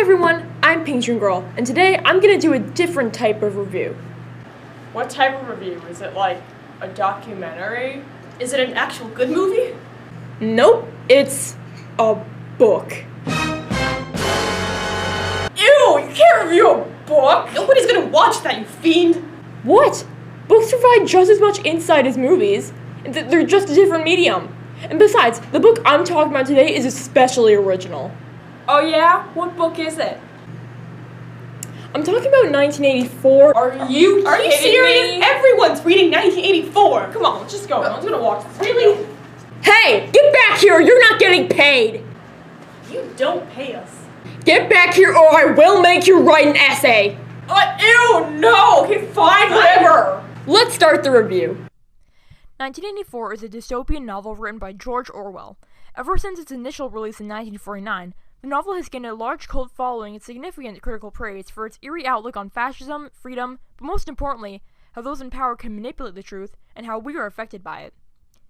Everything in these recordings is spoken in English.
everyone, I'm PTG Girl, and today I'm gonna do a different type of review. What type of review? Is it like a documentary? Is it an actual good movie? Nope, it's a book. Ew, you can't review a book! Nobody's gonna watch that, you fiend! What? Books provide just as much insight as movies. They're just a different medium. And besides, the book I'm talking about today is especially original. Oh yeah? What book is it? I'm talking about 1984. Are you serious? Me? Everyone's reading 1984! Come on, let's just go. No one's gonna watch this. Really? Hey, get back here! You're not getting paid! You don't pay us. Get back here or I will make you write an essay! Ew, no! Okay, fine, whatever! Let's start the review. 1984 is a dystopian novel written by George Orwell. Ever since its initial release in 1949, the novel has gained a large cult following and significant critical praise for its eerie outlook on fascism, freedom, but most importantly, how those in power can manipulate the truth and how we are affected by it.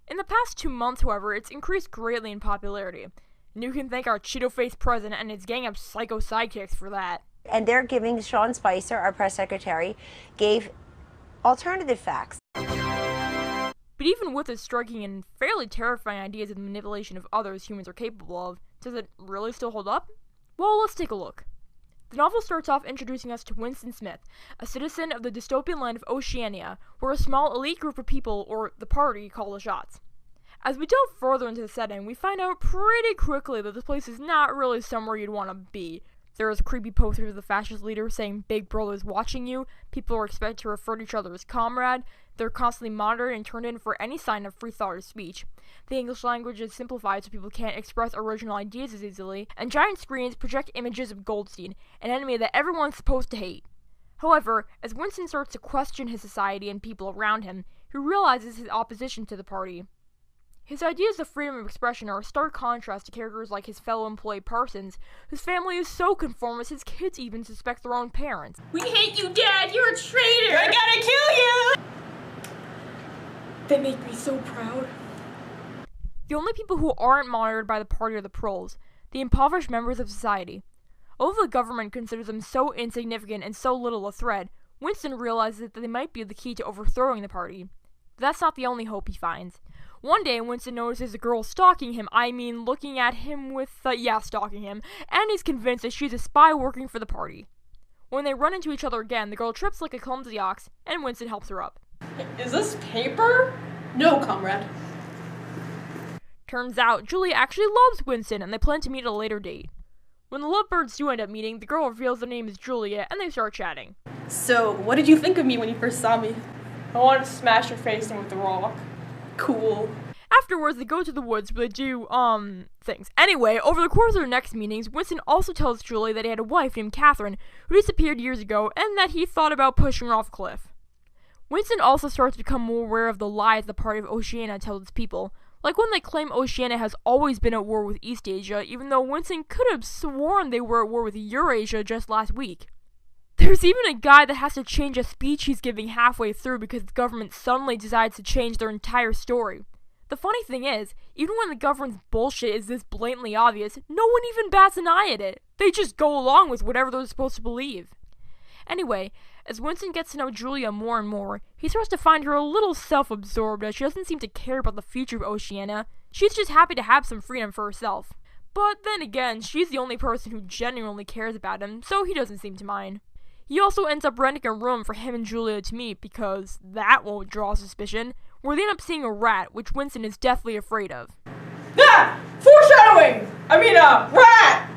In the past 2 months, however, it's increased greatly in popularity, and you can thank our Cheeto-faced president and his gang of psycho sidekicks for that. And they're giving Sean Spicer, our press secretary, gave alternative facts. But even with its striking and fairly terrifying ideas of the manipulation of others humans are capable of, does it really still hold up? Well, let's take a look. The novel starts off introducing us to Winston Smith, a citizen of the dystopian land of Oceania, where a small elite group of people, or the party, call the shots. As we delve further into the setting, we find out pretty quickly that this place is not really somewhere you'd want to be. There is creepy posters of the fascist leader saying Big Brother's watching you, people are expected to refer to each other as comrade, they're constantly monitored and turned in for any sign of free thought or speech. The English language is simplified so people can't express original ideas as easily, and giant screens project images of Goldstein, an enemy that everyone's supposed to hate. However, as Winston starts to question his society and people around him, he realizes his opposition to the party. His ideas of freedom of expression are a stark contrast to characters like his fellow employee Parsons, whose family is so conformist his kids even suspect their own parents. We hate you, Dad! You're a traitor! I gotta kill you! They make me so proud. The only people who aren't monitored by the party are the proles, the impoverished members of society. Although the government considers them so insignificant and so little a threat, Winston realizes that they might be the key to overthrowing the party. But that's not the only hope he finds. One day, Winston notices a girl stalking him, looking at him with, stalking him, and he's convinced that she's a spy working for the party. When they run into each other again, the girl trips like a clumsy ox, and Winston helps her up. Is this paper? No, comrade. Turns out, Julia actually loves Winston, and they plan to meet at a later date. When the lovebirds do end up meeting, the girl reveals their name is Julia, and they start chatting. So, what did you think of me when you first saw me? I wanted to smash your face in with the rock. Cool. Afterwards, they go to the woods where they do, things. Anyway, over the course of their next meetings, Winston also tells Julie that he had a wife named Catherine, who disappeared years ago, and that he thought about pushing her off a cliff. Winston also starts to become more aware of the lies the party of Oceania tells its people, like when they claim Oceania has always been at war with East Asia, even though Winston could have sworn they were at war with Eurasia just last week. There's even a guy that has to change a speech he's giving halfway through because the government suddenly decides to change their entire story. The funny thing is, even when the government's bullshit is this blatantly obvious, no one even bats an eye at it. They just go along with whatever they're supposed to believe. Anyway, as Winston gets to know Julia more and more, he starts to find her a little self-absorbed as she doesn't seem to care about the future of Oceania. She's just happy to have some freedom for herself. But then again, she's the only person who genuinely cares about him, so he doesn't seem to mind. He also ends up renting a room for him and Julia to meet because that won't draw suspicion, where they end up seeing a rat, which Winston is deathly afraid of. Ah! Foreshadowing! Rat!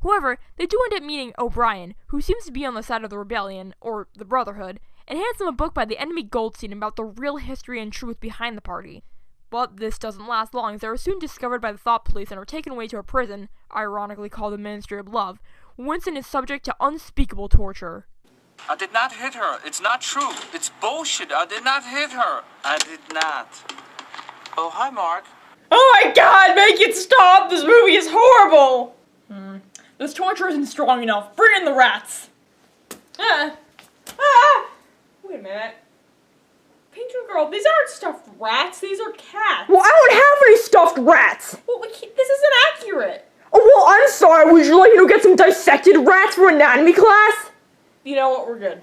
However, they do end up meeting O'Brien, who seems to be on the side of the rebellion, or the Brotherhood, and hands them a book by the enemy Goldstein about the real history and truth behind the party. But this doesn't last long, as they are soon discovered by the Thought Police and are taken away to a prison, ironically called the Ministry of Love. Winston is subject to unspeakable torture. I did not hit her. It's not true. It's bullshit. I did not hit her. I did not. Oh, hi, Mark. Oh my god, make it stop! This movie is horrible! This torture isn't strong enough. Bring in the rats! Wait a minute. PTG Girl, these aren't stuffed rats, these are cats. Well, I don't have any stuffed rats! Well, this isn't accurate. Oh, well, I'm sorry. God, would you like to get some dissected rats for anatomy class? You know what, we're good.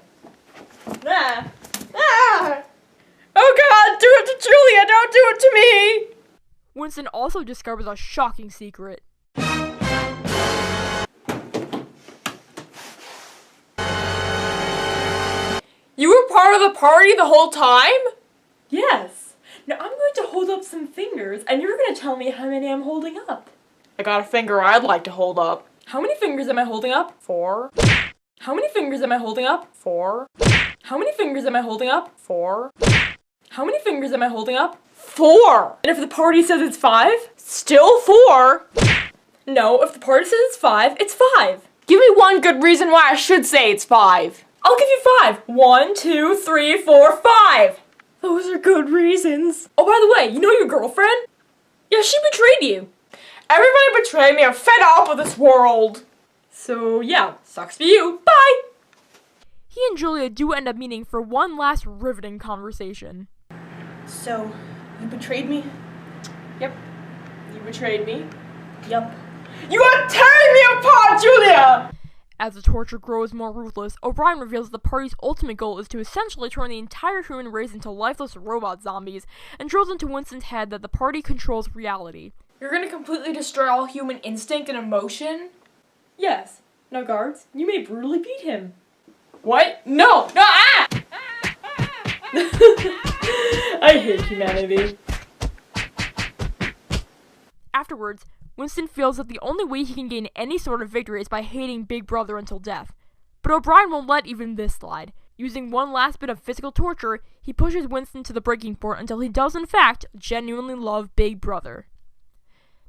Ah. Ah. Oh God, do it to Julia, don't do it to me! Winston also discovers a shocking secret. You were part of the party the whole time? Yes. Now I'm going to hold up some fingers, and you're going to tell me how many I'm holding up. I got a finger I'd like to hold up. How many fingers am I holding up? 4. How many fingers am I holding up? 4. How many fingers am I holding up? 4. How many fingers am I holding up? 4! And if the party says it's 5? Still 4! No, if the party says it's 5, it's 5. Give me one good reason why I should say it's 5. I'll give you 5. 1, 2, 3, 4, 5. Those are good reasons. Oh, by the way, you know your girlfriend? Yeah, she betrayed you. Everybody betrayed me. I'm fed up with this world. So, yeah, sucks for you. Bye! He and Julia do end up meeting for one last riveting conversation. So, you betrayed me? Yep. You betrayed me? Yep. You are tearing me apart, Julia! As the torture grows more ruthless, O'Brien reveals the party's ultimate goal is to essentially turn the entire human race into lifeless robot zombies, and drills into Winston's head that the party controls reality. You're gonna completely destroy all human instinct and emotion? Yes. Now, guards, you may brutally beat him. What? No! No! Ah! I hate humanity. Afterwards, Winston feels that the only way he can gain any sort of victory is by hating Big Brother until death. But O'Brien won't let even this slide. Using one last bit of physical torture, he pushes Winston to the breaking point until he does in fact genuinely love Big Brother.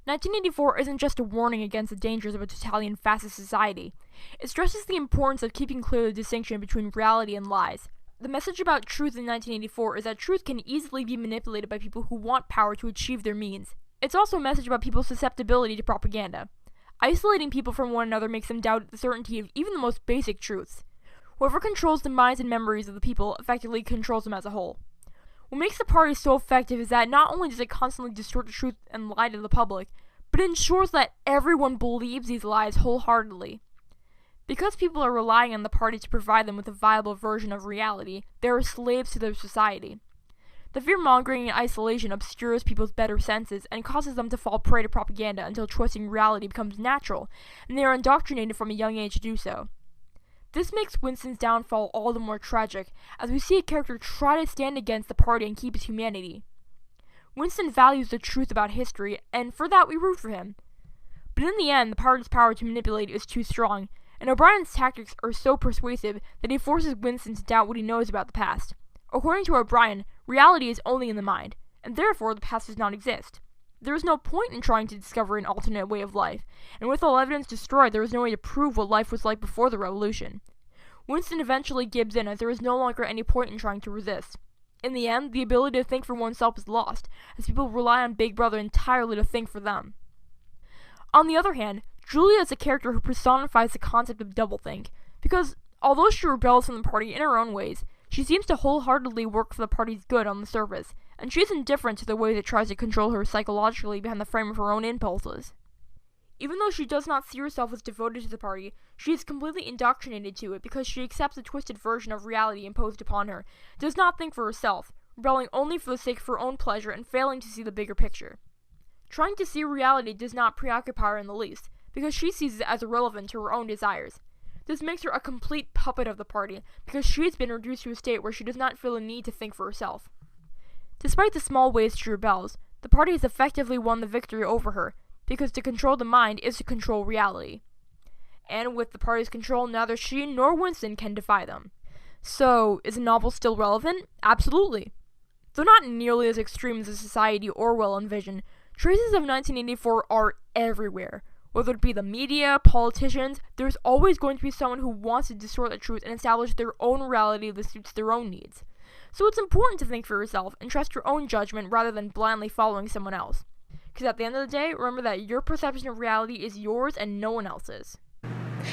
1984 isn't just a warning against the dangers of a totalitarian fascist society. It stresses the importance of keeping clear the distinction between reality and lies. The message about truth in 1984 is that truth can easily be manipulated by people who want power to achieve their means. It's also a message about people's susceptibility to propaganda. Isolating people from one another makes them doubt the certainty of even the most basic truths. Whoever controls the minds and memories of the people effectively controls them as a whole. What makes the party so effective is that not only does it constantly distort the truth and lie to the public, but it ensures that everyone believes these lies wholeheartedly. Because people are relying on the party to provide them with a viable version of reality, they are slaves to their society. The fear-mongering and isolation obscures people's better senses and causes them to fall prey to propaganda until trusting reality becomes natural, and they are indoctrinated from a young age to do so. This makes Winston's downfall all the more tragic, as we see a character try to stand against the party and keep his humanity. Winston values the truth about history, and for that we root for him. But in the end, the party's power to manipulate is too strong, and O'Brien's tactics are so persuasive that he forces Winston to doubt what he knows about the past. According to O'Brien, reality is only in the mind, and therefore the past does not exist. There is no point in trying to discover an alternate way of life, and with all evidence destroyed, there is no way to prove what life was like before the revolution. Winston eventually gives in, as there is no longer any point in trying to resist. In the end, the ability to think for oneself is lost, as people rely on Big Brother entirely to think for them. On the other hand, Julia is a character who personifies the concept of doublethink, because although she rebels from the party in her own ways, she seems to wholeheartedly work for the party's good on the surface, and she is indifferent to the ways it tries to control her psychologically behind the frame of her own impulses. Even though she does not see herself as devoted to the party, she is completely indoctrinated to it because she accepts a twisted version of reality imposed upon her, does not think for herself, rebelling only for the sake of her own pleasure and failing to see the bigger picture. Trying to see reality does not preoccupy her in the least, because she sees it as irrelevant to her own desires. This makes her a complete puppet of the party, because she has been reduced to a state where she does not feel a need to think for herself. Despite the small ways she rebels, the party has effectively won the victory over her, because to control the mind is to control reality. And with the party's control, neither she nor Winston can defy them. So, is the novel still relevant? Absolutely. Though not nearly as extreme as the society Orwell envisioned, traces of 1984 are everywhere. Whether it be the media, politicians, there's always going to be someone who wants to distort the truth and establish their own reality that suits their own needs. So it's important to think for yourself and trust your own judgment rather than blindly following someone else. Because at the end of the day, remember that your perception of reality is yours and no one else's.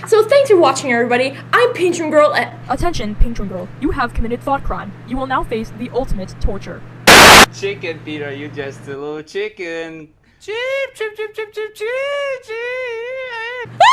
So thanks for watching, everybody. I'm Patron Girl and... Attention, Patron Girl. You have committed thought crime. You will now face the ultimate torture. Chicken, Peter, you just a little chicken. Cheep, cheep, cheep, cheep, cheep, cheep, cheep.